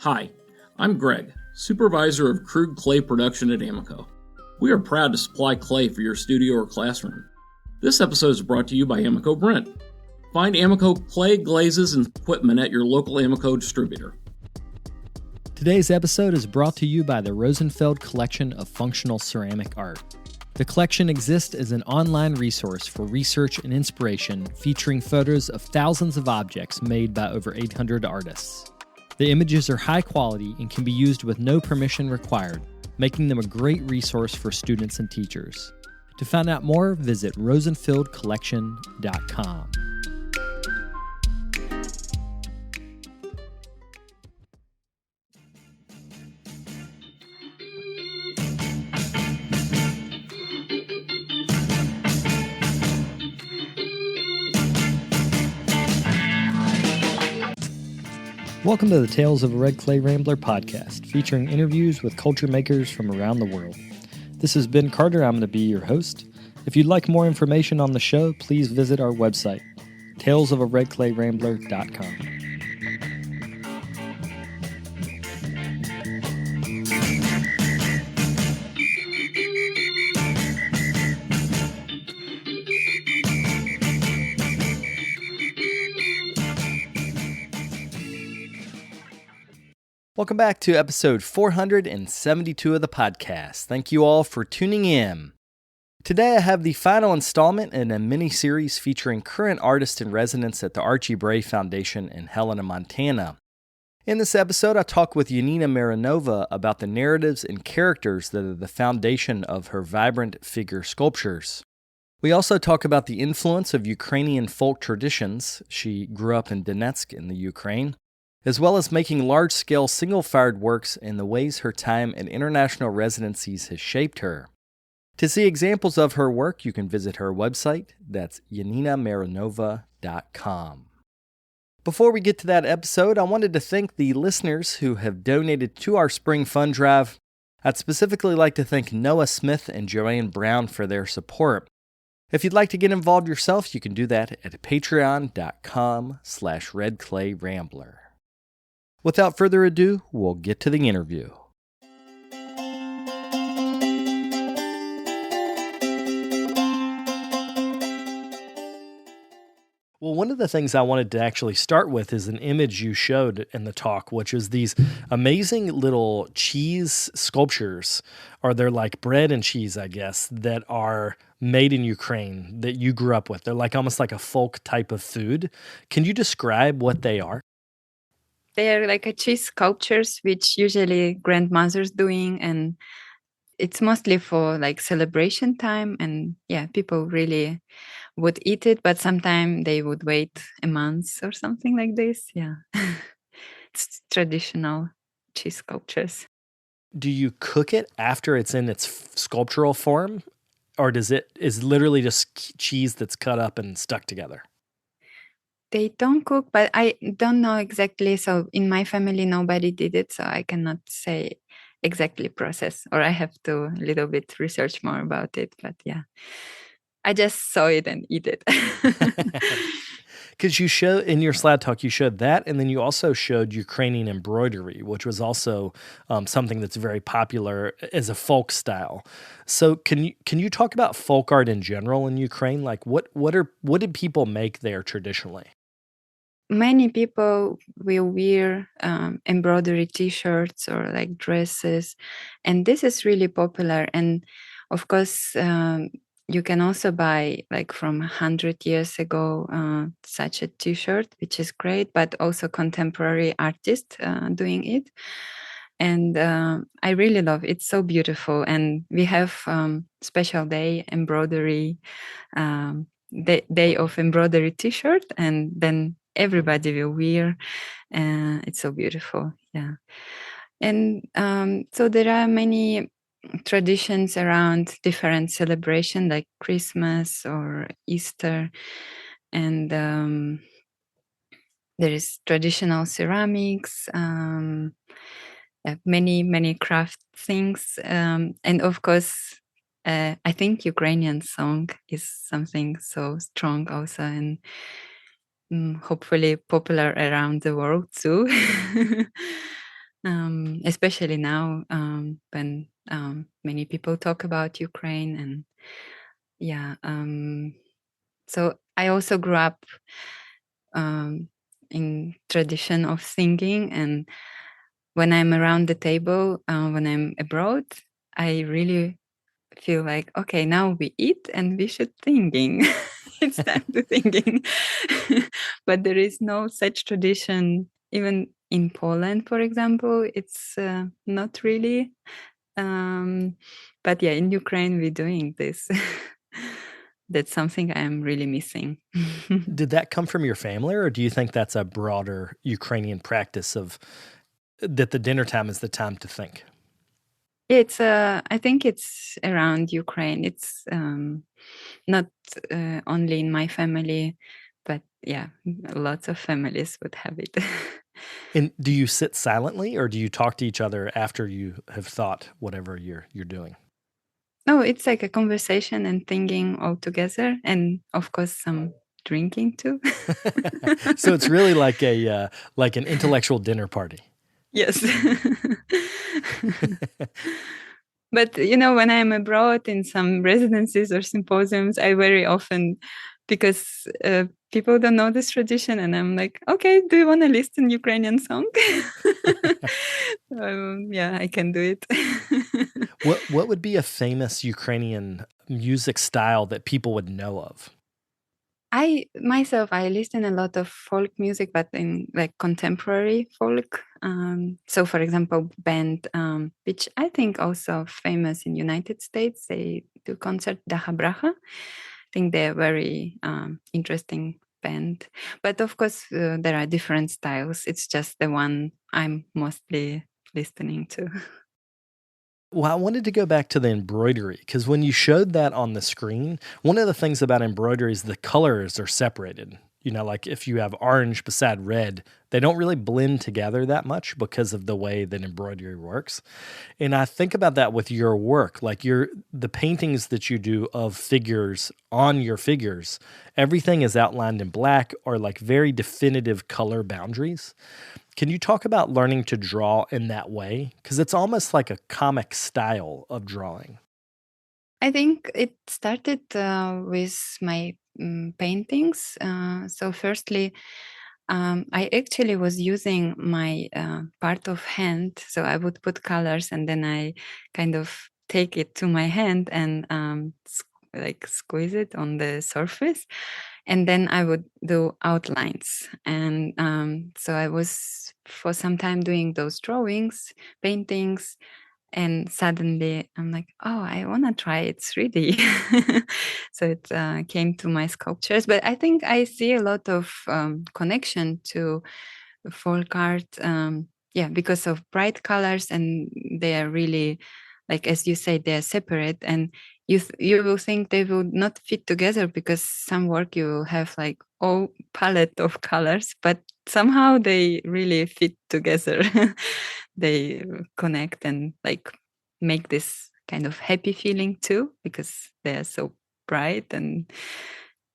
Hi, I'm Greg, supervisor of crude clay production at Amoco. We are proud to supply clay for your studio or classroom. This episode is brought to you by Amoco Brent. Find Amoco clay, glazes, and equipment at your local Amoco distributor. Today's episode is brought to you by the Rosenfeld Collection of Functional Ceramic Art. The collection exists as an online resource for research and inspiration featuring photos of thousands of objects made by over 800 artists. The images are high quality and can be used with no permission required, making them a great resource for students and teachers. To find out more, visit rosenfeldcollection.com. Welcome to the Tales of a Red Clay Rambler podcast, featuring interviews with culture makers from around the world. This is Ben Carter. I'm going to be your host. If you'd like more information on the show, please visit our website, talesofaredclayrambler.com. Welcome back to episode 472 of the podcast. Thank you all for tuning in. Today I have the final installment in a mini-series featuring current artist in residence at the Archie Bray Foundation in Helena, Montana. In this episode, I talk with Janina Myronova about the narratives and characters that are the foundation of her vibrant figure sculptures. We also talk about the influence of Ukrainian folk traditions. She grew up in Donetsk in the Ukraine, as well as making large-scale single-fired works and the ways her time at international residencies has shaped her. To see examples of her work, you can visit her website. That's janinamyronova.com. Before we get to that episode, I wanted to thank the listeners who have donated to our spring fund drive. I'd specifically like to thank Noah Smith and Joanne Brown for their support. If you'd like to get involved yourself, you can do that at patreon.com/redclayrambler. Without further ado, we'll get to the interview. Well, one of the things I wanted to actually start with is an image you showed in the talk, which is these amazing little cheese sculptures, or they're like bread and cheese, I guess, that are made in Ukraine that you grew up with. They're like almost like a folk type of food. Can you describe what they are? They are like a cheese sculptures, which usually grandmothers doing, and it's mostly for like celebration time. And yeah, people really would eat it, but sometimes they would wait a month or something like this. Yeah, it's traditional cheese sculptures. Do you cook it after it's in its sculptural form, or is literally just cheese that's cut up and stuck together? They don't cook, but I don't know exactly. So in my family, nobody did it, so I cannot say exactly process, or I have to a little bit research more about it. But yeah, I just saw it and eat it. Because you show in your slide talk, you showed that, and then you also showed Ukrainian embroidery, which was also something that's very popular as a folk style. So can you talk about folk art in general in Ukraine? Like what did people make there traditionally? Many people will wear embroidery T-shirts or like dresses, and this is really popular. And of course, you can also buy like from 100 years ago such a T-shirt, which is great, but also contemporary artists doing it. And I really love it. It's so beautiful. And we have special day embroidery, day of embroidery T-shirt, and then everybody will wear. It's so beautiful. Yeah. And so there are many traditions around different celebration like Christmas or Easter. And there is traditional ceramics, many craft things. And of course, I think Ukrainian song is something so strong also, and hopefully popular around the world too. especially now when many people talk about Ukraine. And yeah, so I also grew up in tradition of singing, and when I'm around the table, when I'm abroad, I really feel like, okay, now we eat and we should singing. It's time to singing. But there is no such tradition, even in Poland, for example. It's not really. But yeah, in Ukraine, we're doing this. That's something I'm really missing. Did that come from your family, or do you think that's a broader Ukrainian practice of that the dinner time is the time to think? It's I think it's around Ukraine. It's not only in my family, but yeah, lots of families would have it. And do you sit silently, or do you talk to each other after you have thought whatever you're doing? No, it's like a conversation and thinking all together, and of course some drinking too. So it's really like an intellectual dinner party. Yes. But when I'm abroad in some residencies or symposiums, I very often, because people don't know this tradition, and I'm like, okay, do you want to listen Ukrainian song? Yeah, I can do it. What would be a famous Ukrainian music style that people would know of? I myself, I listen a lot of folk music, but in like contemporary folk. So, for example, band, which I think also famous in United States, they do concert Daha Bracha. I think they're very interesting band. But of course, there are different styles. It's just the one I'm mostly listening to. Well, I wanted to go back to the embroidery because when you showed that on the screen, one of the things about embroidery is the colors are separated. Like if you have orange beside red, they don't really blend together that much because of the way that embroidery works. And I think about that with your work, like the paintings that you do of figures on your figures, everything is outlined in black or like very definitive color boundaries. Can you talk about learning to draw in that way? Because it's almost like a comic style of drawing. I think it started with my paintings. So, firstly, I actually was using my part of hand. So, I would put colors and then I kind of take it to my hand and like squeeze it on the surface. And then I would do outlines. And so, I was for some time doing those drawings, paintings, and suddenly I'm like, oh, I want to try it 3D. So it came to my sculptures. But I think I see a lot of connection to folk art, yeah, because of bright colors, and they are really, like as you say, they're separate, and you will think they will not fit together because some work you have like all palette of colors, but somehow they really fit together. They connect and like make this kind of happy feeling too, because they're so bright and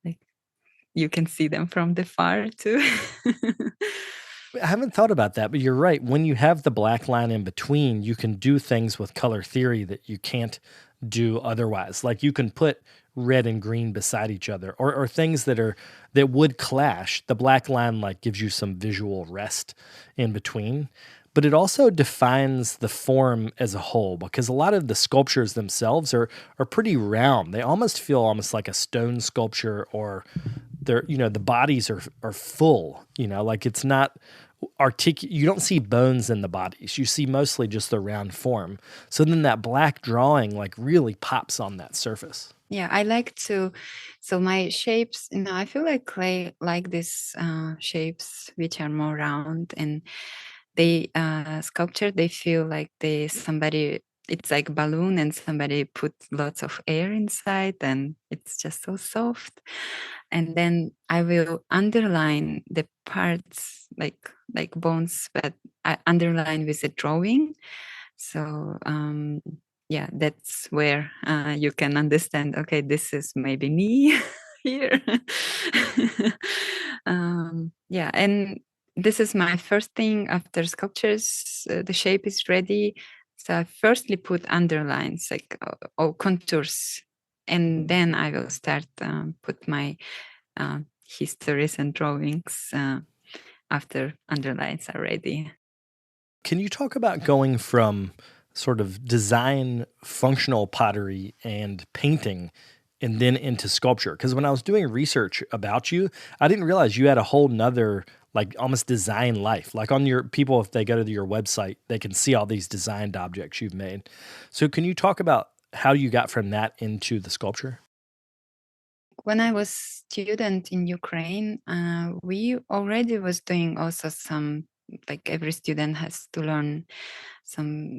like you can see them from the far too. I haven't thought about that, but you're right. When you have the black line in between, you can do things with color theory that you can't do otherwise. Like you can put red and green beside each other, or things that would clash. The black line like gives you some visual rest in between. But it also defines the form as a whole because a lot of the sculptures themselves are pretty round. They almost feel almost like a stone sculpture, or the bodies are full, like it's not you don't see bones in the bodies. You see mostly just the round form. So then that black drawing like really pops on that surface. Yeah, I like to. So my shapes, I feel like clay like these shapes which are more round, and they sculpture. They feel like somebody. It's like balloon, and somebody put lots of air inside, and it's just so soft. And then I will underline the parts like bones, but I underline with a drawing. So yeah, that's where you can understand, okay, this is maybe me here. Yeah, and this is my first thing after sculptures. The shape is ready. So I firstly put underlines, like or contours, and then I will start put my histories and drawings after underlines are ready. Can you talk about going from sort of design, functional pottery, and painting, and then into sculpture? Because when I was doing research about you, I didn't realize you had a whole nother, like almost design life. Like on your people, if they go to your website, they can see all these designed objects you've made. So can you talk about how you got from that into the sculpture? When I was student in Ukraine, we already was doing also some, like every student has to learn some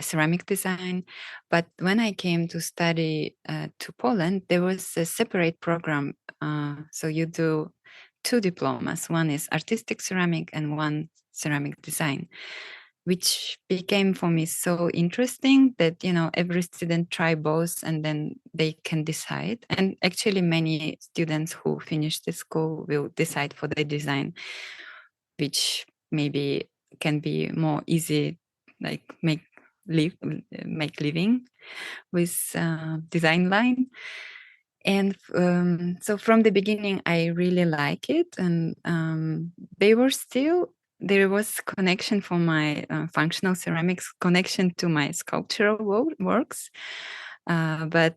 ceramic design. But when I came to study to Poland, there was a separate program. So you do two diplomas. One is artistic ceramic and one ceramic design, which became for me so interesting that, you know, every student try both and then they can decide. And actually many students who finish the school will decide for the design, which maybe can be more easy, like make living with design line. And so from the beginning I really like it, and there was connection for my functional ceramics, connection to my sculptural works, but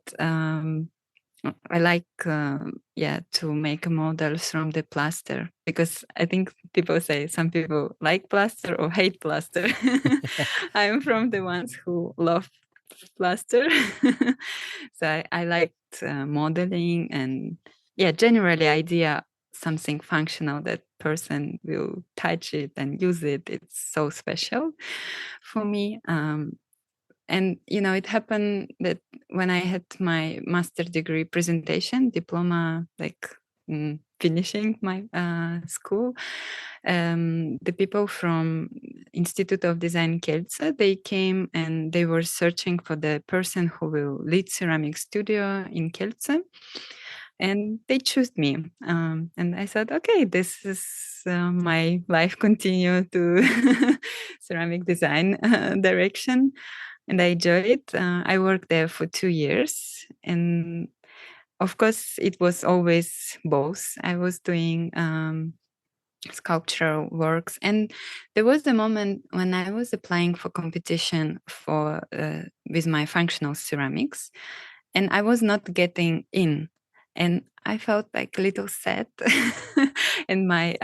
I like to make models from the plaster, because I think people say some people like plaster or hate plaster. I'm from the ones who love plaster. So I liked modeling, and generally idea something functional that person will touch it and use it. It's so special for me. And you know, it happened that when I had my master degree presentation, diploma, like finishing my school, the people from Institute of Design Kielce, they came and they were searching for the person who will lead ceramic studio in Kielce. And they chose me. And I said, okay, this is my life continue to ceramic design direction. And I enjoyed it. I worked there for 2 years. And of course, it was always both. I was doing sculptural works. And there was the moment when I was applying for competition for with my functional ceramics, and I was not getting in. And I felt like a little sad. And my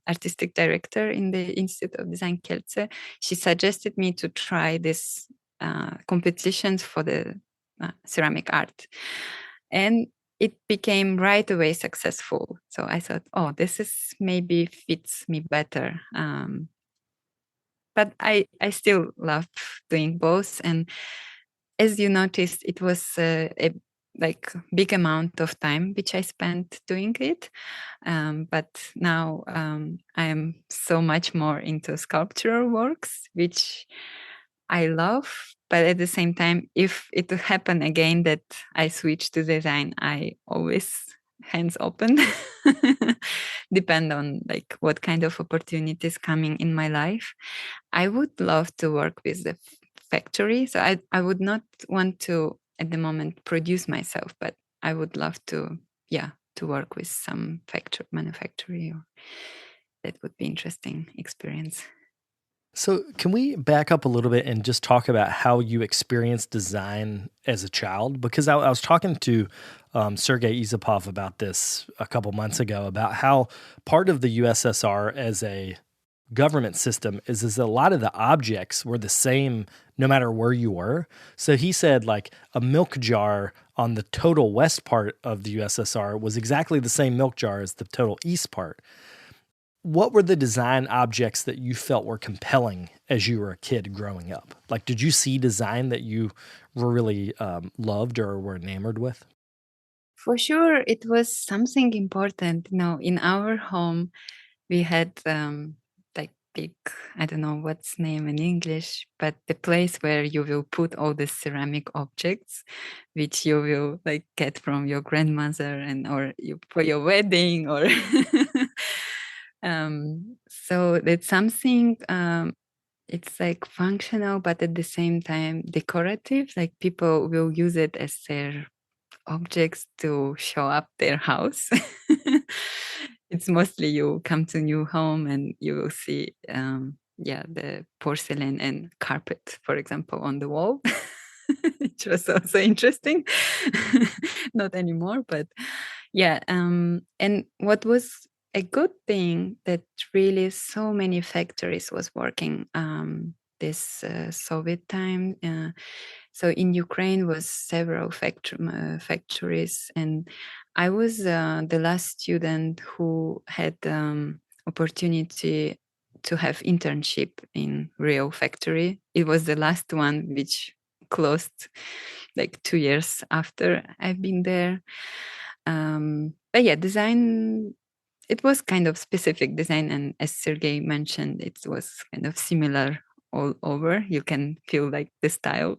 artistic director in the Institute of Design Kielce, she suggested me to try this competitions for the ceramic art. And it became right away successful. So I thought, oh, this is maybe fits me better. But I still love doing both. And as you noticed, it was a like big amount of time which I spent doing it. But now I am so much more into sculptural works, which I love. But at the same time, if it will happen again that I switch to design, I always hands open. Depend on like what kind of opportunities coming in my life. I would love to work with the factory. So I would not want to at the moment produce myself, but I would love to to work with some manufacturing. That would be interesting experience. So, can we back up a little bit and just talk about how you experienced design as a child? Because I was talking to Sergei Isapov about this a couple months ago, about how part of the USSR as a government system is a lot of the objects were the same no matter where you were. So he said like a milk jar on the total west part of the USSR was exactly the same milk jar as the total east part. What were the design objects that you felt were compelling as you were a kid growing up? Like, did you see design that you were really loved or were enamored with? For sure, it was something important. You know, in our home, we had like big, I don't know what's name in English, but the place where you will put all the ceramic objects, which you will like get from your grandmother and or you for your wedding or So it's something, it's like functional, but at the same time decorative. Like people will use it as their objects to show up their house. It's mostly you come to new home and you will see, the porcelain and carpet, for example, on the wall, which was also interesting. Not anymore, but yeah. And what was a good thing that really so many factories was working this Soviet time. So in Ukraine was several factories, and I was the last student who had opportunity to have internship in real factory. It was the last one which closed like 2 years after I've been there. But yeah, design, it was kind of specific design, and as Sergey mentioned, it was kind of similar all over. You can feel like the style.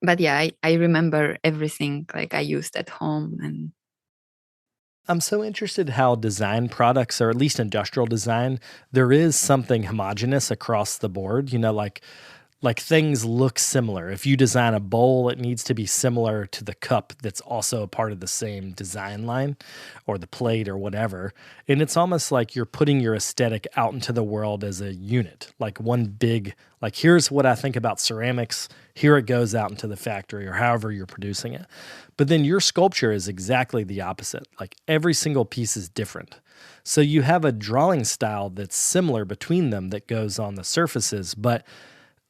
But yeah, I remember everything like I used at home. And I'm so interested how design products, or at least industrial design, there is something homogenous across the board. Like things look similar. If you design a bowl, it needs to be similar to the cup that's also a part of the same design line, or the plate or whatever. And it's almost like you're putting your aesthetic out into the world as a unit, like one big, like here's what I think about ceramics, here it goes out into the factory or however you're producing it. But then your sculpture is exactly the opposite. Like every single piece is different. So you have a drawing style that's similar between them that goes on the surfaces, but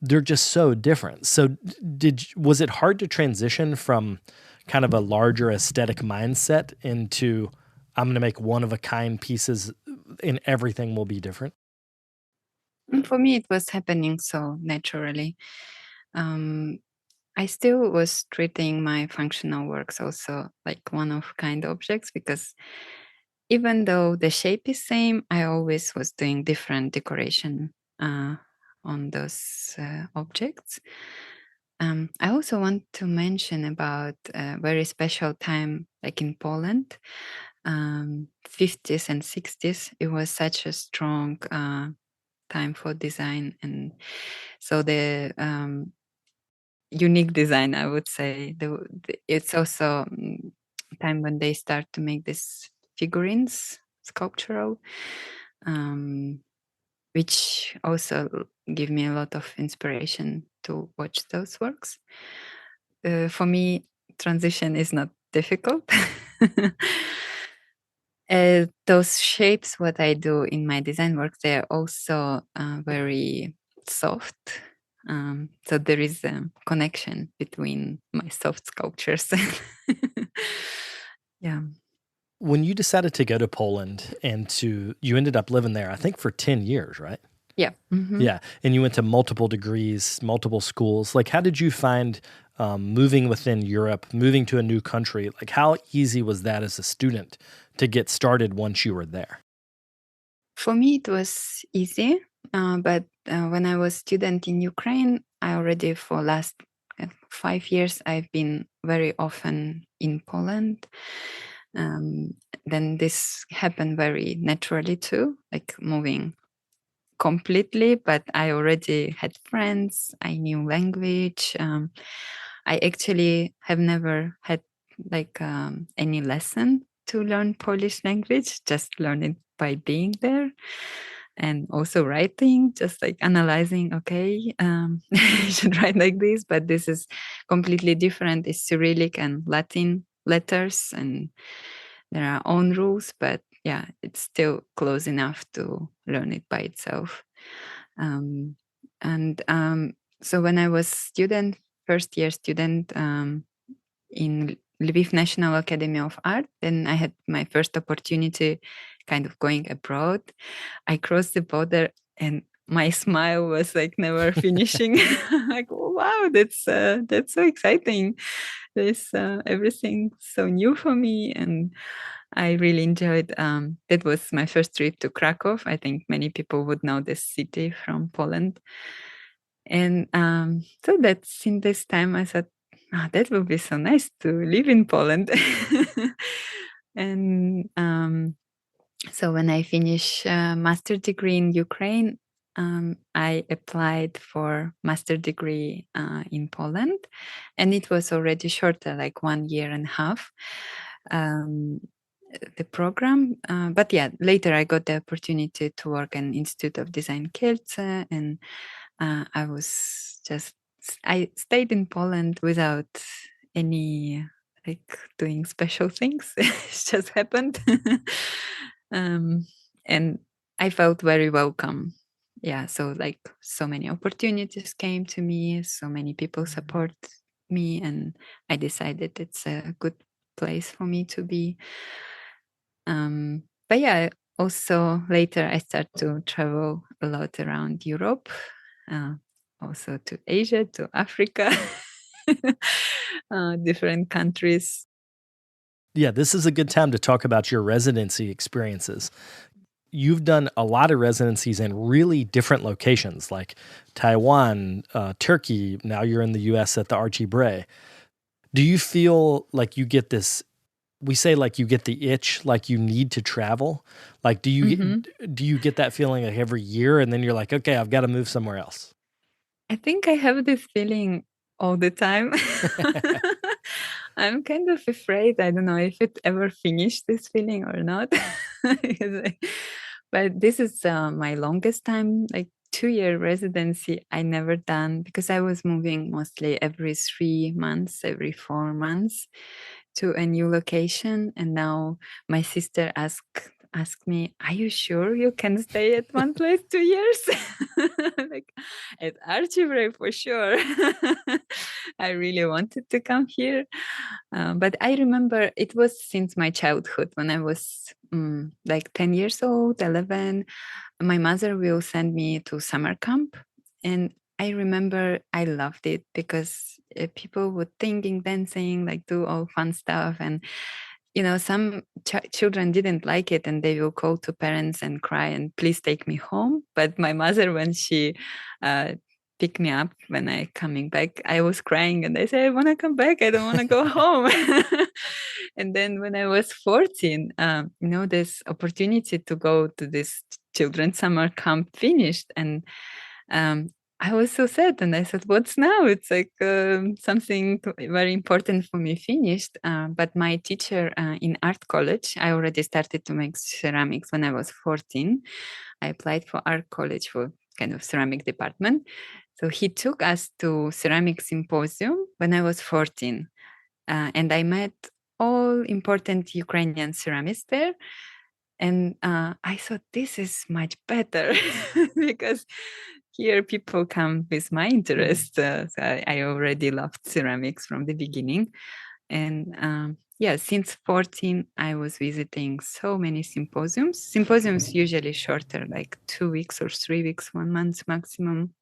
they're just so different. So was it hard to transition from kind of a larger aesthetic mindset into, I'm going to make one of a kind pieces and everything will be different? for me, it was happening so naturally. Um, I still was treating my functional works also like one of kind objects, because even though the shape is same, I always was doing different decoration on those objects. I also want to mention about a very special time, like in Poland, 50s and 60s. It was such a strong time for design, and so the unique design, I would say. It's also time when they start to make these figurines, sculptural, um, which also give me a lot of inspiration to watch those works. For me, transition is not difficult. Those shapes, what I do in my design work, they're also very soft. So there is a connection between my soft sculptures. Yeah. When you decided to go to Poland you ended up living there, I think for 10 years, right? Yeah. Mhm. Yeah. And you went to multiple degrees, multiple schools. Like, how did you find moving within Europe, moving to a new country? Like, how easy was that as a student to get started once you were there? For me, it was easy. But when I was student in Ukraine, I already for last 5 years, I've been very often in Poland. Then this happened very naturally too, like moving completely, but I already had friends, I knew language. I actually have never had like any lesson to learn Polish language, just learn it by being there. And also writing, just like analyzing, okay, you should write like this, but this is completely different. It's Cyrillic and Latin letters, and there are own rules, but yeah, it's still close enough to learn it by itself. Um, and so when I was student, first year student in Lviv National Academy of Art, then I had my first opportunity kind of going abroad. I crossed the border and my smile was like never finishing. Like, oh, wow, that's so exciting. There's everything so new for me, and I really enjoyed. That was my first trip to Krakow. I think many people would know this city from Poland, and so that's in this time I thought, that would be so nice to live in Poland, and So when I finished master degree in Ukraine, I applied for master degree in Poland, and it was already shorter, like 1 year and a half. The program, but yeah, later I got the opportunity to work in Institute of Design Kielce, and I stayed in Poland without any like doing special things. It just happened. And I felt very welcome. Yeah, so like so many opportunities came to me, so many people support me, and I decided it's a good place for me to be. But yeah, also later I started to travel a lot around Europe, uh, also to Asia, to Africa, different countries. Yeah, this is a good time to talk about your residency experiences. You've done a lot of residencies in really different locations like Taiwan, Turkey. Now you're in the US at the Archie Bray. Do you feel like you get this? We say like you get the itch, like you need to travel. Like, do you get that feeling like every year, and then you're like, okay, I've got to move somewhere else? I think I have this feeling all the time. I'm kind of afraid. I don't know if it ever finished this feeling or not. But this is my longest time, like 2 year residency. I never done because I was moving mostly every 3 months, every 4 months to a new location. And now my sister asked me, "Are you sure you can stay at one place 2 years?" Like at Archibray for sure. I really wanted to come here. But I remember it was since my childhood when I was like 10 years old, 11. My mother will send me to summer camp. And I remember I loved it because people would singing, dancing, like do all fun stuff. And some children didn't like it, and they will call to parents and cry and please take me home. But my mother, when she picked me up when I coming back, I was crying and I said, "I want to come back. I don't want to go home." And then when I was 14, this opportunity to go to this children's summer camp finished, and um, I was so sad, and I said, "What's now?" It's like something very important for me finished. But my teacher in art college, I already started to make ceramics when I was 14. I applied for art college for kind of ceramic department. So he took us to ceramic symposium when I was 14. And I met all important Ukrainian ceramists there. And I thought this is much better because here people come with my interest. So I already loved ceramics from the beginning. And yeah, since 14, I was visiting so many symposiums. Symposiums usually shorter, like 2 weeks or 3 weeks, 1 month maximum.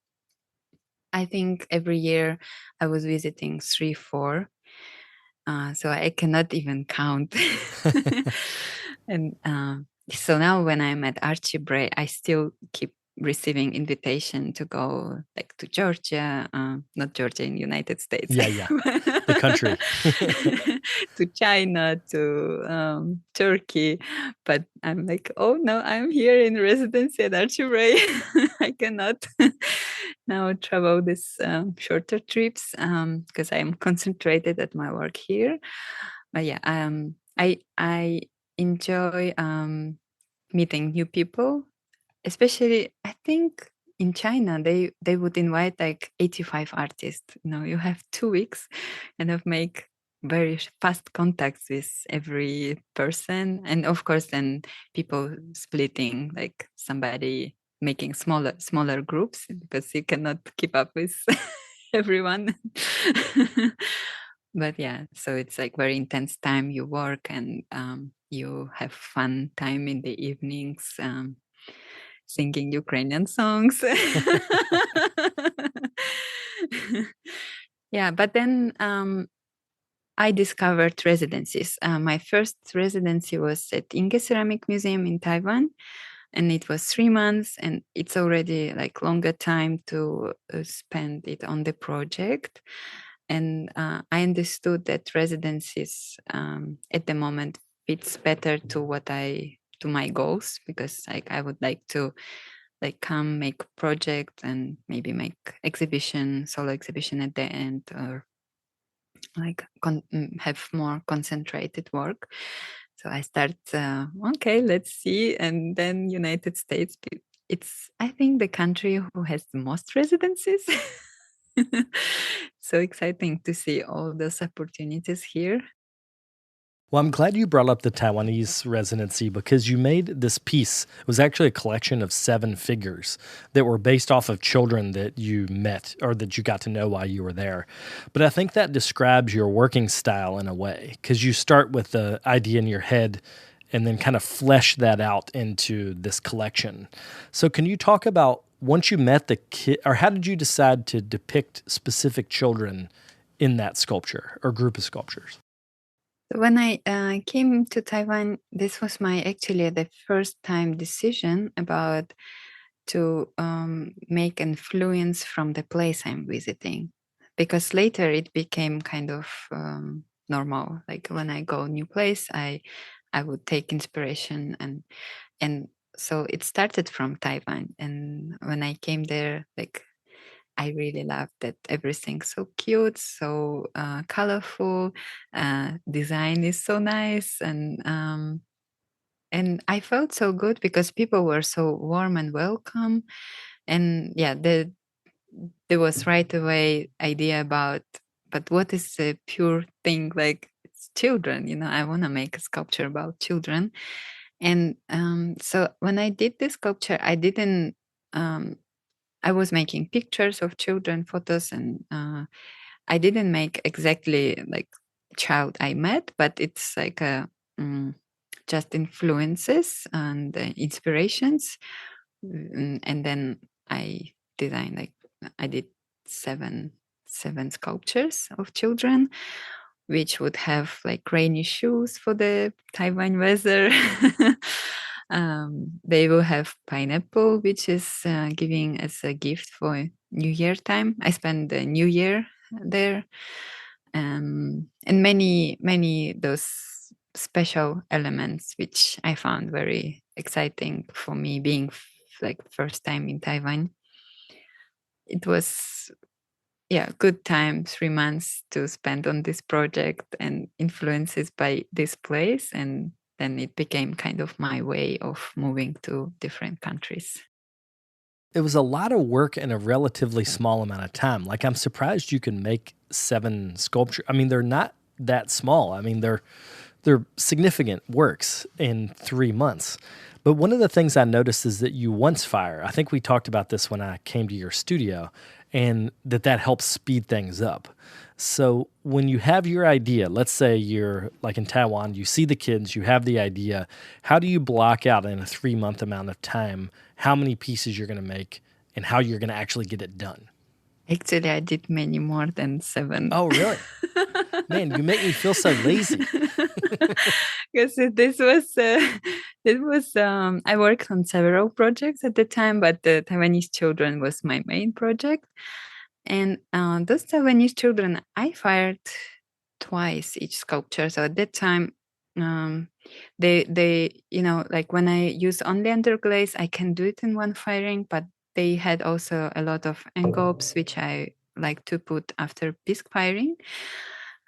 I think every year I was visiting 3, 4. So I cannot even count. And so now when I'm at Archie Bray, I still keep receiving invitation to go like to Georgia, not Georgia in United States. Yeah, the country. To China, to Turkey. But I'm like, oh no, I'm here in residency at Archie Bray. I cannot now travel these shorter trips because I'm concentrated at my work here. But yeah, I enjoy meeting new people, especially I think in China they would invite like 85 artists. You have 2 weeks and of make very fast contacts with every person, and of course then people splitting, like somebody making smaller groups because you cannot keep up with everyone. But yeah, so it's like very intense time you work, and you have fun time in the evenings, singing Ukrainian songs. Yeah, but then I discovered residencies. My first residency was at Inge Ceramic Museum in Taiwan, and it was 3 months, and it's already like longer time to spend it on the project. And I understood that residencies at the moment fits better to what I to my goals, because like I would like to like come make a project and maybe make solo exhibition at the end, or like have more concentrated work. So I start, okay, let's see. And then United States, it's, I think, the country who has the most residencies. So exciting to see all those opportunities here. Well, I'm glad you brought up the Taiwanese residency because you made this piece. It was actually a collection of 7 figures that were based off of children that you met or that you got to know while you were there. But I think that describes your working style in a way, because you start with the idea in your head and then kind of flesh that out into this collection. So can you talk about once you met the kid, or how did you decide to depict specific children in that sculpture or group of sculptures? When I came to Taiwan, this was my actually the first time decision about to make influence from the place I'm visiting, because later it became kind of normal. Like when I go new place, I would take inspiration, and so it started from Taiwan. And when I came there, like I really loved that everything's so cute, so colorful. Design is so nice, and I felt so good because people were so warm and welcome. And yeah, there was right away idea about, but what is a pure thing, like it's children? I want to make a sculpture about children. And so when I did this sculpture, I didn't. I was making pictures of children, photos, and I didn't make exactly like child I met, but it's like a just influences and inspirations. And then I designed like I did seven sculptures of children, which would have like rainy shoes for the Taiwan weather. They will have pineapple, which is giving as a gift for New Year time. I spent the New Year there, and many those special elements, which I found very exciting for me, being like first time in Taiwan. It was, yeah, good time, 3 months to spend on this project and influences by this place. And then it became kind of my way of moving to different countries. It was a lot of work in a relatively small amount of time. Like, I'm surprised you can make 7 sculpture. I mean, they're not that small. I mean, they're significant works in 3 months. But one of the things I noticed is that you once fire. I think we talked about this when I came to your studio, and that helps speed things up. So when you have your idea, let's say you're like in Taiwan, you see the kids, you have the idea. How do you block out in a 3-month amount of time how many pieces you're going to make and how you're going to actually get it done? Actually, I did many more than 7. Oh, really? Man, you make me feel so lazy. Because I worked on several projects at the time, but the Taiwanese children was my main project. And those Taiwanese children, I fired twice each sculpture. So at that time, they like when I use only underglaze, I can do it in one firing, but they had also a lot of envelopes, which I like to put after bisque firing.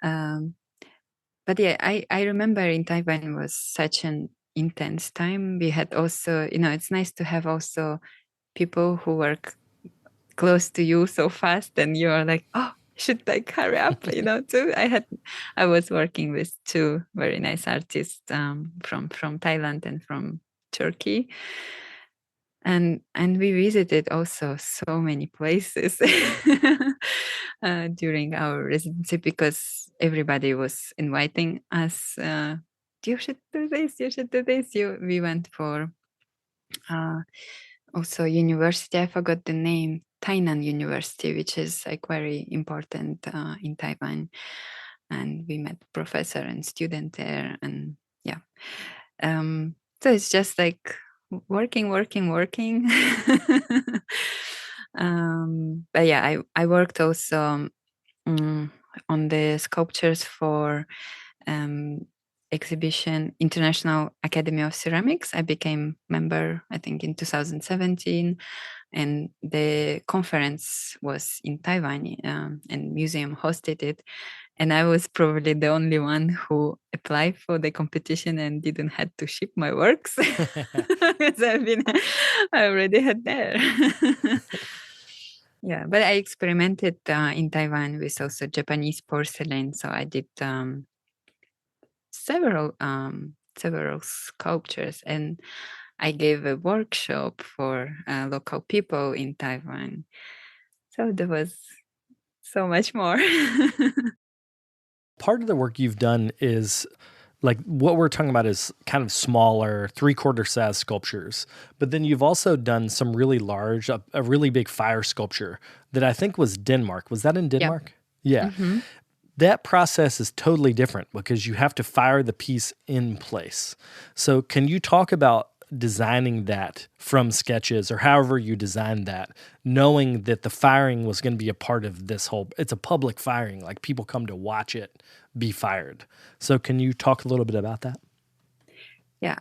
But yeah, I remember in Taiwan was such an intense time. We had also, it's nice to have also people who work close to you so fast, and you're like, oh, should like hurry up, too. I was working with 2 very nice artists from Thailand and from Turkey. And we visited also so many places during our residency, because everybody was inviting us, you should do this, you should do this. We went for also university, I forgot the name, Tainan University, which is like very important in Taiwan. And we met professor and student there, and yeah. So it's just like working. But yeah, I worked also on the sculptures for exhibition, International Academy of Ceramics. I became member, I think, in 2017, and the conference was in Taiwan, and museum hosted it. And I was probably the only one who applied for the competition and didn't have to ship my works because I already had there. Yeah, but I experimented in Taiwan with also Japanese porcelain. So I did several sculptures, and I gave a workshop for local people in Taiwan. So there was so much more. Part of the work you've done is like what we're talking about is kind of smaller, 3/4 size sculptures. But then you've also done some really large, a really big fire sculpture that I think was Denmark. Was that in Yep. Denmark? Yeah. Mhm. That process is totally different because you have to fire the piece in place. So, can you talk about designing that from sketches or however you designed that, knowing that the firing was going to be a part of this whole, it's a public firing, like people come to watch it be fired. So, can you talk a little bit about that? Yeah,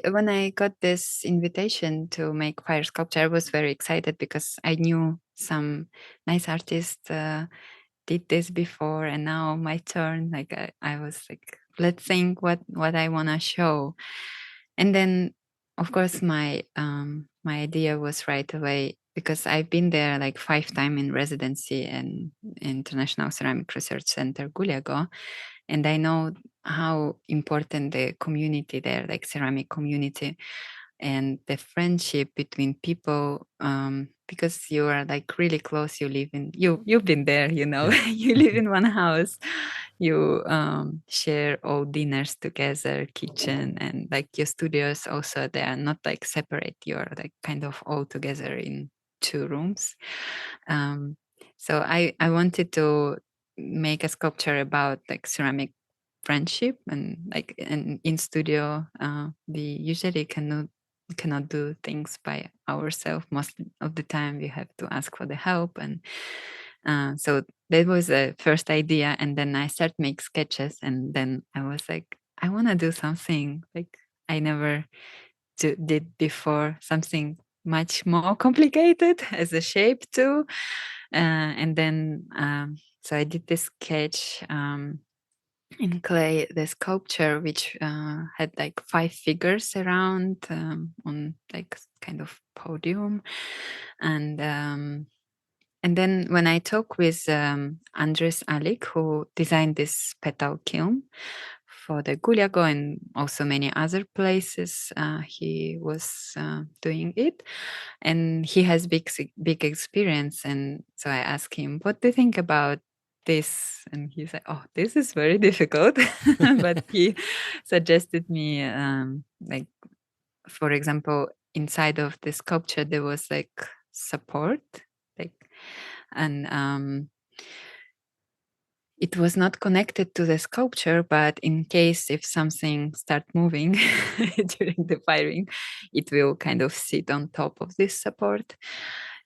when I got this invitation to make fire sculpture, I was very excited because I knew some nice artists did this before, and now my turn. Like I was like, let's think what I want to show, and then of course my idea was right away because I've been there like 5 times in residency and International Ceramic Research Center Guliago, and I know how important the community there, like ceramic community, and the friendship between people, because you are like really close. You live in you've been there, Yeah. you live in one house, you share all dinners together, kitchen, and like your studios also, they are not like separate, you're like kind of all together in 2 rooms. So I wanted to make a sculpture about like ceramic friendship, and like in studio we usually cannot do things by ourselves. Most of the time we have to ask for the help, and so that was the first idea, and then I start make sketches, and then I was like, I want to do something like I never did before, something much more complicated as a shape too. And then so I did this sketch in clay, the sculpture, which had like 5 figures around on like kind of podium. And then when I talk with Andres Alik, who designed this petal kiln for the Guliago and also many other places, he was doing it, and he has big experience. And so I asked him, "What do you think about this?" And he said, "Oh, this is very difficult," but he suggested me, like, for example, inside of the sculpture there was like support, like, and it was not connected to the sculpture, but in case if something start moving during the firing, it will kind of sit on top of this support.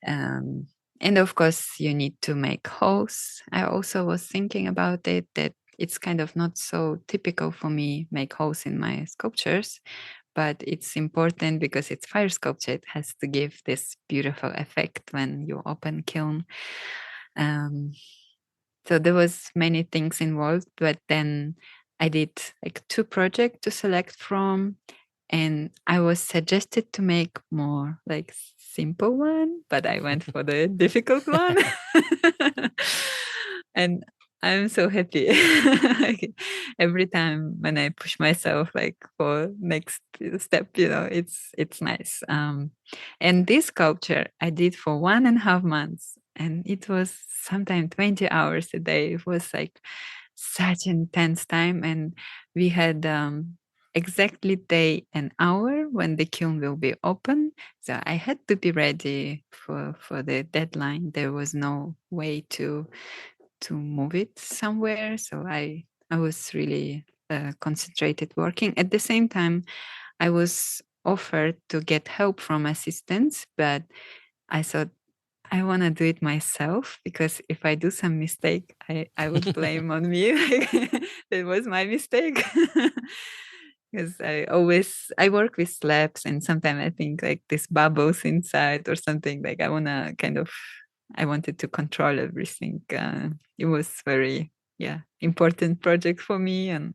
um, and of course you need to make holes. I also was thinking about it, that it's kind of not so typical for me make holes in my sculptures, but it's important because it's fire sculpture. It has to give this beautiful effect when you open kiln. um, so there was many things involved, but then I did like 2 projects to select from, and I was suggested to make more like simple one, but I went for the difficult one. And I'm so happy. Like, every time when I push myself like for next step, it's nice. And this sculpture I did for 1.5 months, and it was sometimes 20 hours a day. It was like such intense time, and we had exactly day and hour when the kiln will be open. So I had to be ready for the deadline. There was no way to move it somewhere. So I was really concentrated working. At the same time, I was offered to get help from assistants, but I thought I want to do it myself, because if I do some mistake, I would blame on me. Like, that was my mistake. Because I work with slabs, and sometimes I think like this bubbles inside or something. Like I wanted to control everything. It was very important project for me, and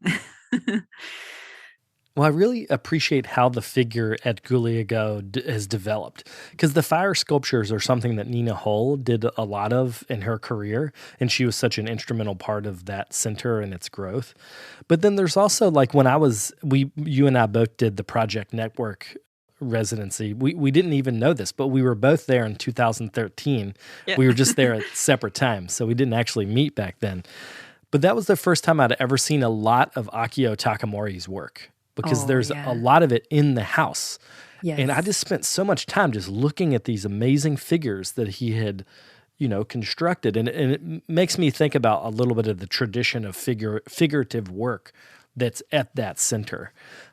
Well, I really appreciate how the figure at Gulyago has developed, because the fire sculptures are something that Nina Hull did a lot of in her career, and she was such an instrumental part of that center and its growth. But then there's also like when you and I both did the Project Network residency. We didn't even know this, but we were both there in 2013. yeah. We were just there at separate times, so we didn't actually meet back then. But that was the first time I'd ever seen a lot of Akio Takamori's work, because Oh there's a yeah. lot of it in the house. And I Yes. just spent so much time just looking at these amazing figures that he had, constructed. And it makes me think about a little bit of the tradition of figurative work that's at that center.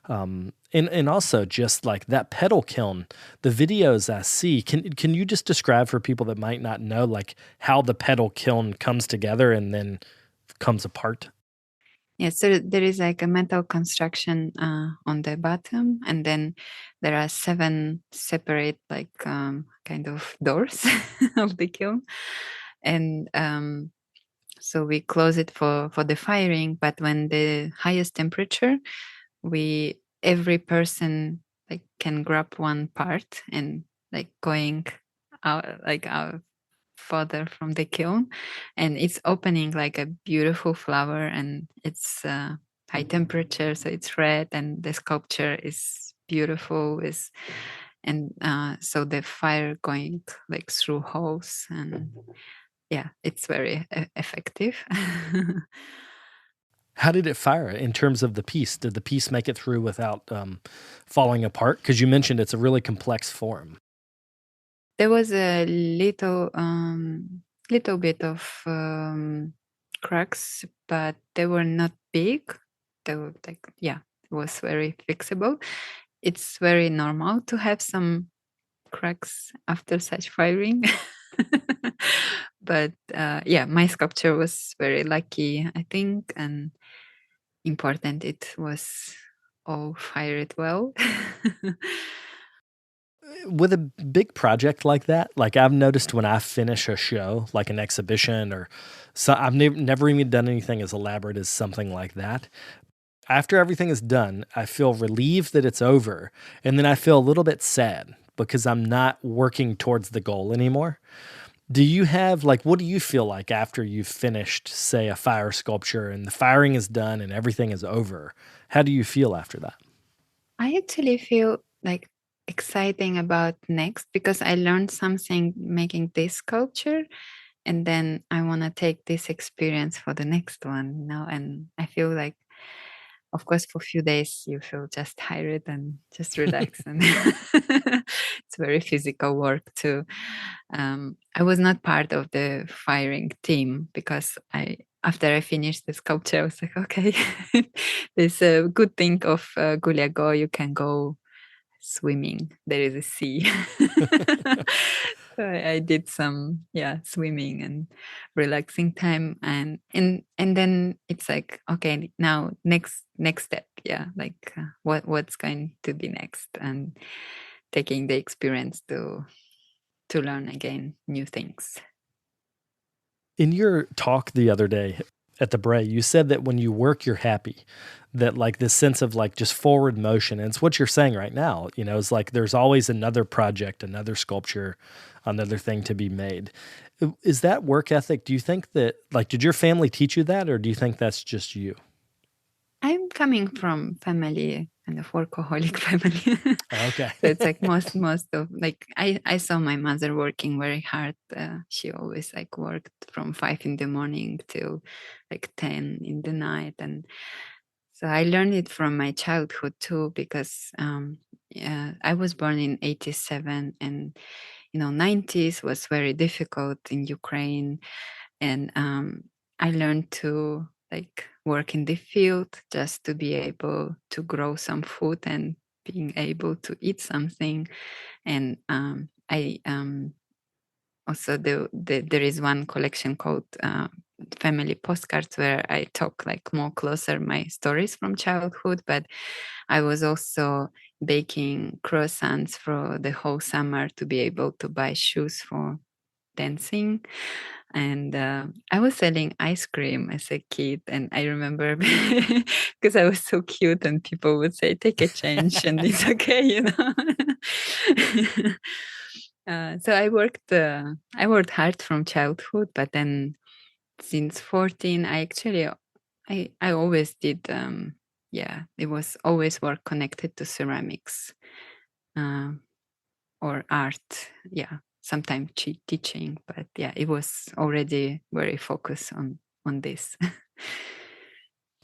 And also just like that pedal kiln, the videos I see, can you just describe for people that might not know, like how the pedal kiln comes together and then comes apart? Yeah, so there is like a metal construction on the bottom, and then there are 7 separate kind of doors of the kiln, and so we close it for the firing. But when the highest temperature, we every person like can grab one part and like going out further from the kiln, and it's opening like a beautiful flower, and it's high temperature, so it's red, and the sculpture is beautiful, is and so the fire going like through holes, and yeah, it's very effective. How did it fire in terms of the piece? Did the piece make it through without falling apart? Because you mentioned it's a really complex form. There was a little bit of cracks, but they were not big. They were like, yeah, it was very fixable. It's very normal to have some cracks after such firing. But yeah, my sculpture was very lucky, I think, and important. It was all fired well. With a big project like that, like I've noticed when I finish a show, like an exhibition or so, I've never even done anything as elaborate as something like that. After everything is done, I feel relieved that it's over. And then I feel a little bit sad because I'm not working towards the goal anymore. Do you have like, what do you feel like after you've finished, say, a fire sculpture and the firing is done and everything is over? How do you feel after that? I actually feel like exciting about next, because I learned something making this sculpture, and then I want to take this experience for the next one, and I feel like, of course, for a few days you feel just tired and just relax, and it's very physical work too. I was not part of the firing team, because after I finished the sculpture, I was like, okay, there's a good thing of Gulyago, you can go swimming. There is a sea. So I did some swimming and relaxing time, and then it's like, okay, now next step, like what's going to be next, and taking the experience to learn again new things. In your talk the other day at the Bray, you said that when you work, you're happy. That like this sense of like just forward motion. And it's what you're saying right now. It's like there's always another project, another sculpture, another thing to be made. Is that work ethic? Do you think that like did your family teach you that, or do you think that's just you? I'm coming from family, kind of workaholic family. Okay. So it's like most of, like, I saw my mother working very hard. She always like worked from 5 in the morning till like 10 in the night, and so I learned it from my childhood too, because I was born in 87, and 90s was very difficult in Ukraine, and I learned to like work in the field just to be able to grow some food and being able to eat something. And I also there is one collection called Family Postcards, where I talk like more closer my stories from childhood. But I was also baking croissants for the whole summer to be able to buy shoes for dancing. And I was selling ice cream as a kid, and I remember because I was so cute, and people would say, "Take a change," and it's okay, you know. So I worked hard from childhood, but then since 14, I always did. It was always work connected to ceramics or art. Yeah, sometimes teaching, but yeah, it was already very focused on this.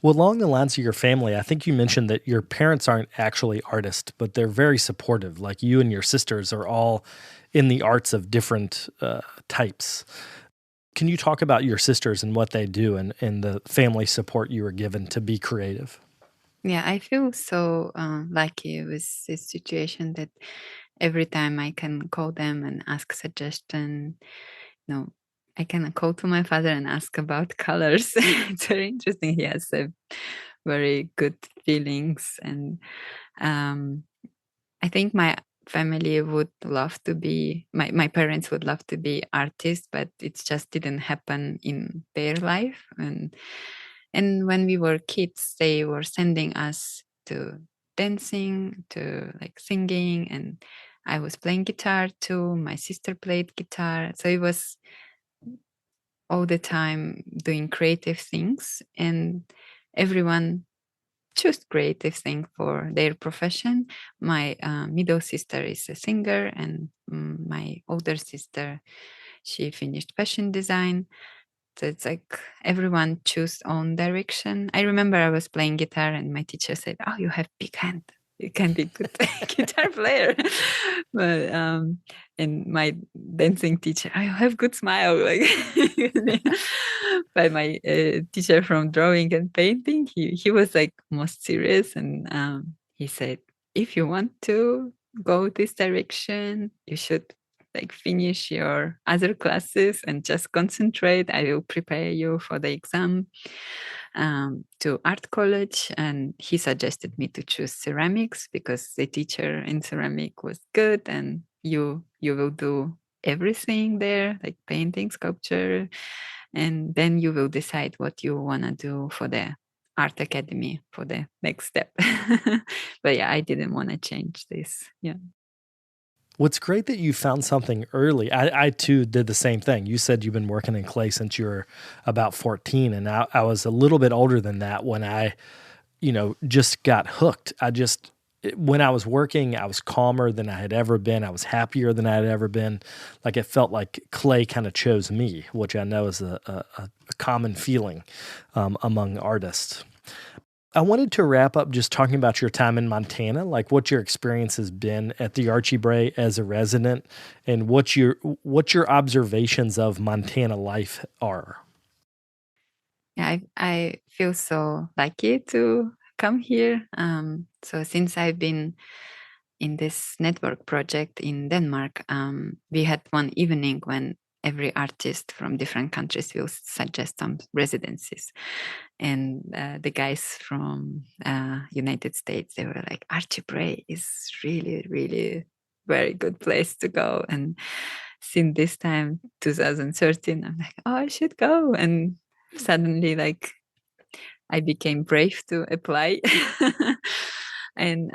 Well, along the lines of your family, I think you mentioned that your parents aren't actually artists, but they're very supportive. Like you and your sisters are all in the arts of different types. Can you talk about your sisters and what they do and the family support you were given to be creative? Yeah, I feel so lucky with this situation that every time I can call them and ask suggestion, I can call to my father and ask about colors. It's very interesting. He has a very good feelings, and um, I think my family would love to be my parents would love to be artists, but it just didn't happen in their life. And when we were kids, they were sending us to dancing, to like singing, and I was playing guitar too. My sister played guitar, so it was all the time doing creative things, and everyone choose creative thing for their profession. My middle sister is a singer, and my older sister, she finished fashion design. So it's like everyone choose own direction. I remember I was playing guitar and my teacher said, "Oh, you have big hand. You can be good guitar player." But and my dancing teacher, "I have good smile." Like, but my teacher from drawing and painting, he was like most serious, and he said, "If you want to go this direction, you should like finish your other classes and just concentrate. I will prepare you for the exam to art college." And he suggested me to choose ceramics because the teacher in ceramic was good, and you will do everything there, like painting, sculpture, and then you will decide what you want to do for the art academy for the next step. But yeah, I didn't want to change this. Yeah. What's great that you found something early. I too did the same thing. You said you've been working in clay since you were about 14, and I was a little bit older than that when I, just got hooked. When I was working, I was calmer than I had ever been. I was happier than I had ever been. Like it felt like clay kind of chose me, which I know is a common feeling among artists. I wanted to wrap up just talking about your time in Montana, like what your experience has been at the Archie Bray as a resident, and what your observations of Montana life are. Yeah, I feel so lucky to come here. So since I've been in this network project in Denmark, we had one evening when every artist from different countries will suggest some residencies. And the guys from United States, they were like, Archie Bray is really, really very good place to go. And since this time, 2013, I'm like, oh, I should go. And suddenly, like, I became brave to apply. And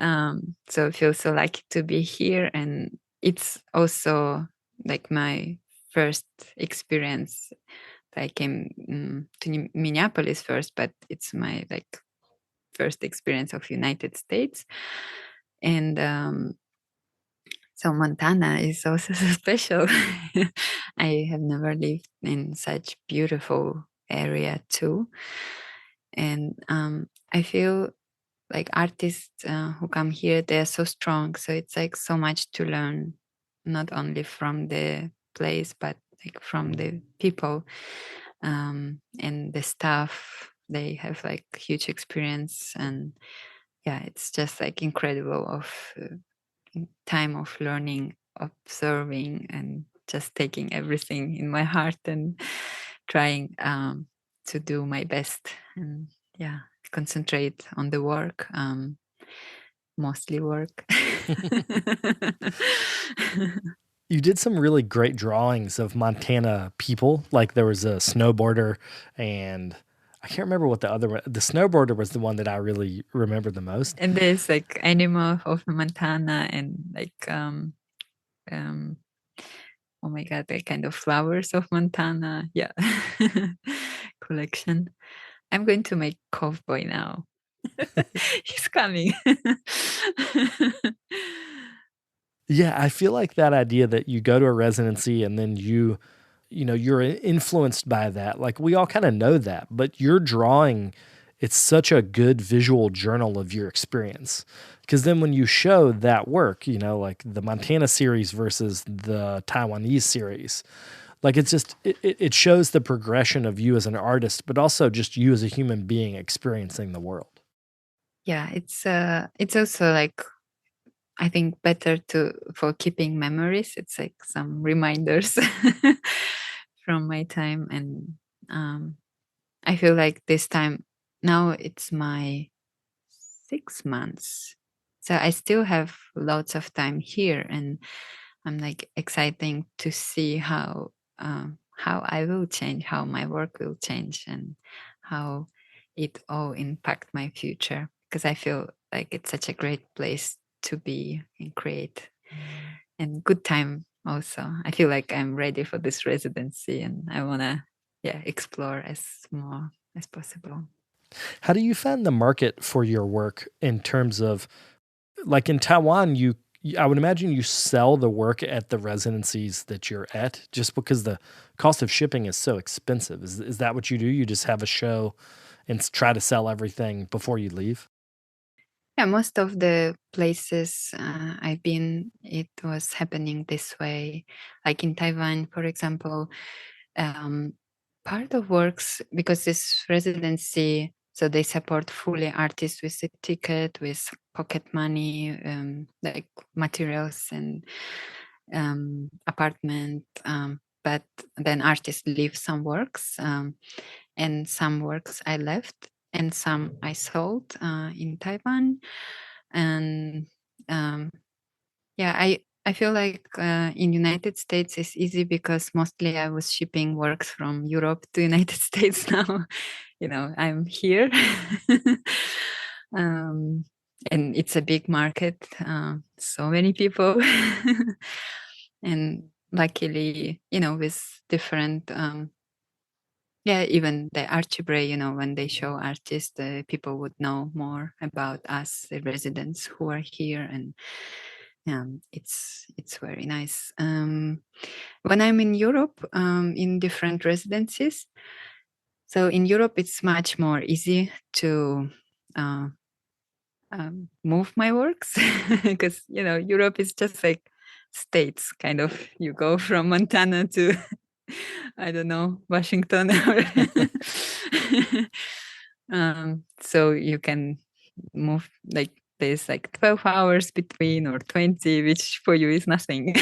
so I feel so lucky to be here. And it's also like my first experience. I came to Minneapolis first, but it's my like first experience of United States. And so Montana is also so special. I have never lived in such beautiful area too. And I feel like artists who come here, they're so strong. So it's like so much to learn, not only from the place, but like from the people and the staff. They have like huge experience, and yeah, it's just like incredible of time of learning, observing, and just taking everything in my heart and trying to do my best and concentrate on the work, mostly work. You did some really great drawings of Montana people. Like there was a snowboarder, and I can't remember what the other one. The snowboarder was the one that I really remember the most. And there's like animal of Montana and like oh my god, the kind of flowers of Montana. Yeah. Collection. I'm going to make cowboy now. He's coming. Yeah, I feel like that idea that you go to a residency and then you're influenced by that. Like we all kind of know that, but your drawing, it's such a good visual journal of your experience. Because then when you show that work, like the Montana series versus the Taiwanese series, like it's just it shows the progression of you as an artist, but also just you as a human being experiencing the world. Yeah, it's also like I think better for keeping memories. It's like some reminders from my time, and I feel like this time now it's my 6 months, so I still have lots of time here, and I'm like exciting to see how I will change, how my work will change, and how it all impact my future. Because I feel like it's such a great place to be and create, and good time also. I feel like I'm ready for this residency, and I wanna explore as more as possible. How do you find the market for your work in terms of, like in Taiwan, I would imagine you sell the work at the residencies that you're at just because the cost of shipping is so expensive. Is that what you do? You just have a show and try to sell everything before you leave? Yeah, most of the places I've been, it was happening this way. Like in Taiwan, for example, um, part of works, because this residency, so they support fully artists with the ticket, with pocket money, like materials and apartment. But then artists leave some works, and some works I left, and some I sold in Taiwan. And I feel like in United States it's easy because mostly I was shipping works from Europe to United States now. I'm here. And it's a big market, so many people. And luckily, with different even the Archibray, when they show artists, people would know more about us, the residents who are here, and it's very nice. When I'm in Europe, in different residencies, so in Europe it's much more easy to move my works because Europe is just like states, kind of. You go from Montana to I don't know, Washington. So you can move, like there's like 12 hours between, or 20, which for you is nothing.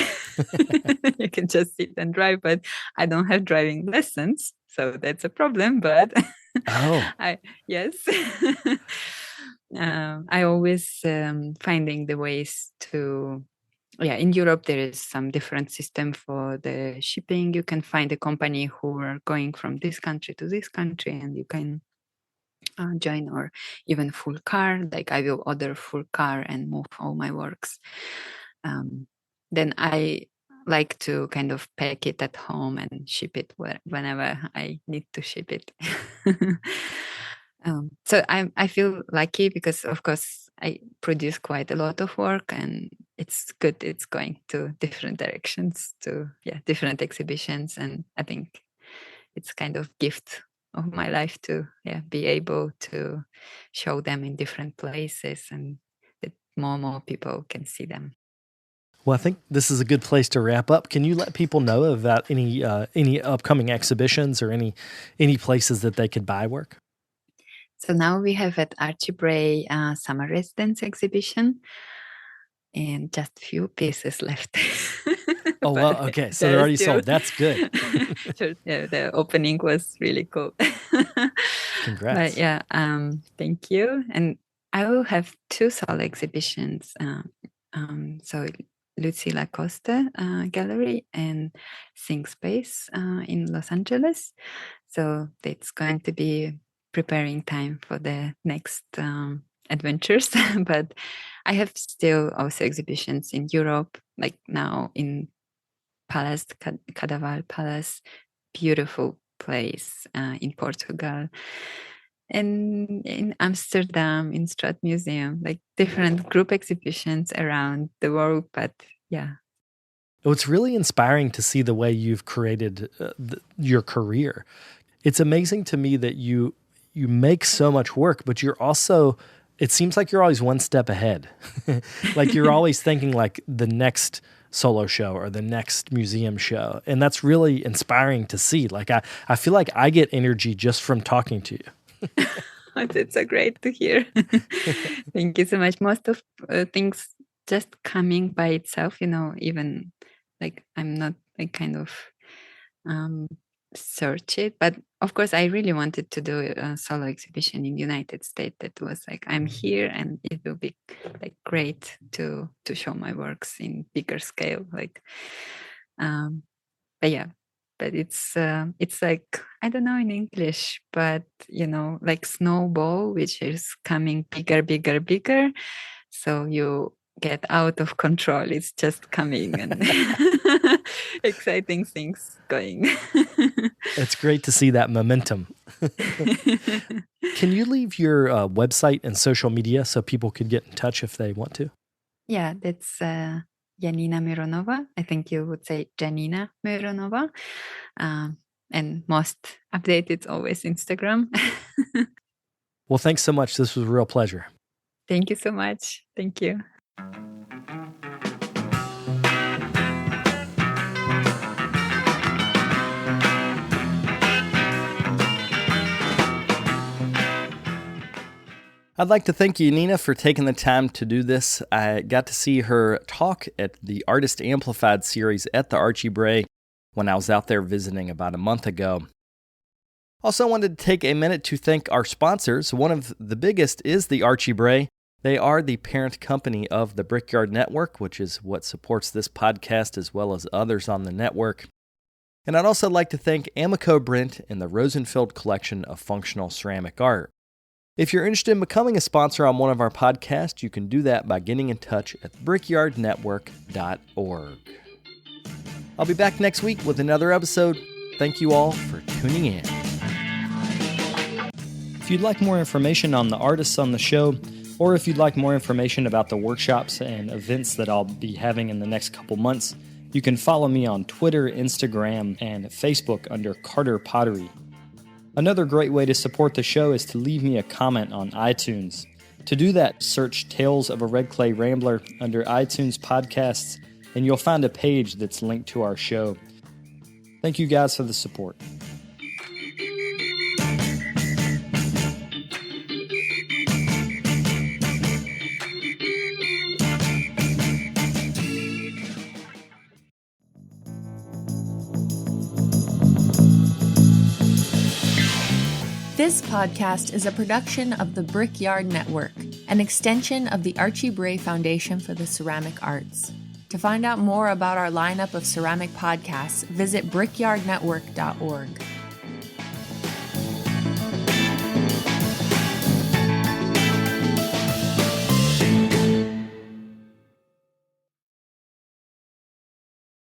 You can just sit and drive, but I don't have driving lessons, so that's a problem. But Oh, yes. I always finding the ways to. Yeah, in Europe there is some different system for the shipping. You can find a company who are going from this country to this country, and you can join, or even full car. Like I will order full car and move all my works. Then I like to kind of pack it at home and ship it whenever I need to ship it. So I feel lucky because, of course, I produce quite a lot of work, and it's good. It's going to different directions, to different exhibitions, and I think it's kind of gift of my life to be able to show them in different places, and that more people can see them. well, I think this is a good place to wrap up. Can you let people know about any upcoming exhibitions or any places that they could buy work? So now we have at Archibray summer residence exhibition, and just few pieces left. Oh, well, okay. So they're already sold. That's good. Sure, yeah, the opening was really cool. Congrats. But yeah, thank you. And I will have 2 solo exhibitions. So Lucy Lacoste Gallery and Sing Space in Los Angeles. So it's going to be preparing time for the next adventures. But I have still also exhibitions in Europe, like now in Palace, Cadaval Palace, beautiful place in Portugal, and in Amsterdam, in Strat Museum, like different group exhibitions around the world. But yeah. It's really inspiring to see the way you've created your career. It's amazing to me that you make so much work, but you're also, it seems like you're always one step ahead. Like you're always thinking like the next solo show or the next museum show. And that's really inspiring to see. Like I feel like I get energy just from talking to you. It's so great to hear. Thank you so much. Most of things just coming by itself, even like I'm not like kind of search it, but of course I really wanted to do a solo exhibition in the United States. That was like, I'm here and it will be like great to show my works in bigger scale, like but yeah, but it's like, I don't know in English, but like snowball, which is coming bigger, so you get out of control. It's just coming and exciting things going. It's great to see that momentum. Can you leave your website and social media so people could get in touch if they want to? Yeah, that's Janina Myronova. I think you would say Janina Myronova. And most updated always Instagram. Well, thanks so much. This was a real pleasure. Thank you so much. Thank you. I'd like to thank Janina for taking the time to do this. I got to see her talk at the Artist Amplified series at the Archie Bray when I was out there visiting about a month ago. Also wanted to take a minute to thank our sponsors. One of the biggest is the Archie Bray. They are the parent company of the Brickyard Network, which is what supports this podcast as well as others on the network. And I'd also like to thank Amico Brent and the Rosenfeld Collection of Functional Ceramic Art. If you're interested in becoming a sponsor on one of our podcasts, you can do that by getting in touch at brickyardnetwork.org. I'll be back next week with another episode. Thank you all for tuning in. If you'd like more information on the artists on the show, or if you'd like more information about the workshops and events that I'll be having in the next couple months, you can follow me on Twitter, Instagram, and Facebook under Carter Pottery. Another great way to support the show is to leave me a comment on iTunes. To do that, search Tales of a Red Clay Rambler under iTunes Podcasts, and you'll find a page that's linked to our show. Thank you guys for the support. This podcast is a production of the Brickyard Network, an extension of the Archie Bray Foundation for the Ceramic Arts. To find out more about our lineup of ceramic podcasts, visit brickyardnetwork.org.